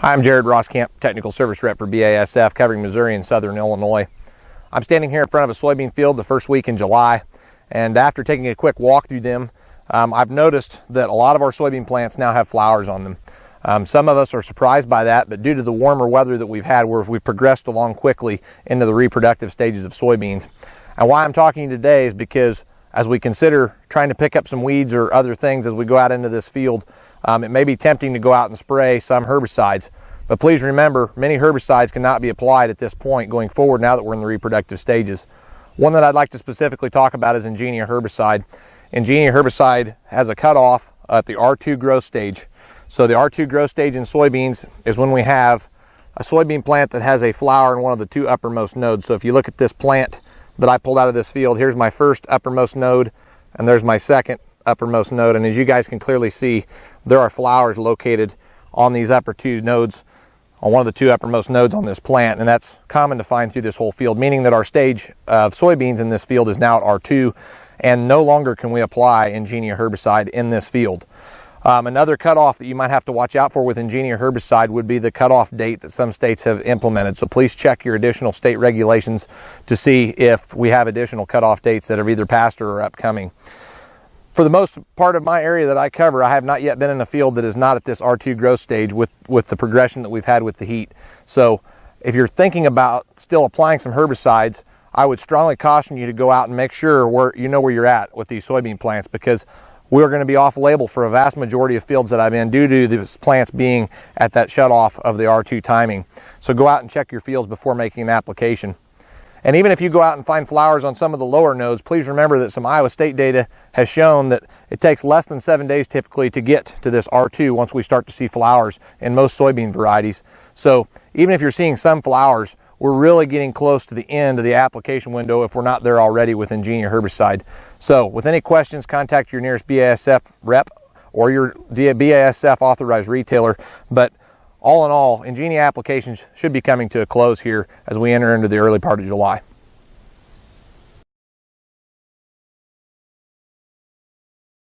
I'm Jared Roskamp, Technical Service Rep for BASF, covering Missouri and Southern Illinois. I'm standing here in front of a soybean field the first week in July, and after taking a quick walk through them, I've noticed that a lot of our soybean plants now have flowers on them. Some of us are surprised by that, but due to the warmer weather that we've had, we've progressed along quickly into the reproductive stages of soybeans. And why I'm talking today is because as we consider trying to pick up some weeds or other things as we go out into this field, it may be tempting to go out and spray some herbicides. But please remember, many herbicides cannot be applied at this point going forward now that we're in the reproductive stages. One that I'd like to specifically talk about is Engenia herbicide. Engenia herbicide has a cutoff at the R2 growth stage. So the R2 growth stage in soybeans is when we have a soybean plant that has a flower in one of the two uppermost nodes. So if you look at this plant that I pulled out of this field, here's my first uppermost node, and there's my second uppermost node. And as you guys can clearly see, there are flowers located on these upper two nodes, on one of the two uppermost nodes on this plant, and that's common to find through this whole field, meaning that our stage of soybeans in this field is now at R2, and no longer can we apply Engenia herbicide in this field. Another cutoff that you might have to watch out for with Engenia herbicide would be the cutoff date that some states have implemented. So please check your additional state regulations to see if we have additional cutoff dates that have either passed or are upcoming. For the most part of my area that I cover, I have not yet been in a field that is not at this R2 growth stage with the progression that we've had with the heat. So if you're thinking about still applying some herbicides, I would strongly caution you to go out and make sure where you're at with these soybean plants, because we're going to be off label for a vast majority of fields that I'm in due to these plants being at that shutoff of the R2 timing. So go out and check your fields before making an application. And even if you go out and find flowers on some of the lower nodes, please remember that some Iowa State data has shown that it takes less than 7 days typically to get to this R2 once we start to see flowers in most soybean varieties. So even if you're seeing some flowers, we're really getting close to the end of the application window if we're not there already with Engenia herbicide. So with any questions, contact your nearest BASF rep or your BASF authorized retailer. But all in all, Engenia applications should be coming to a close here as we enter into the early part of July.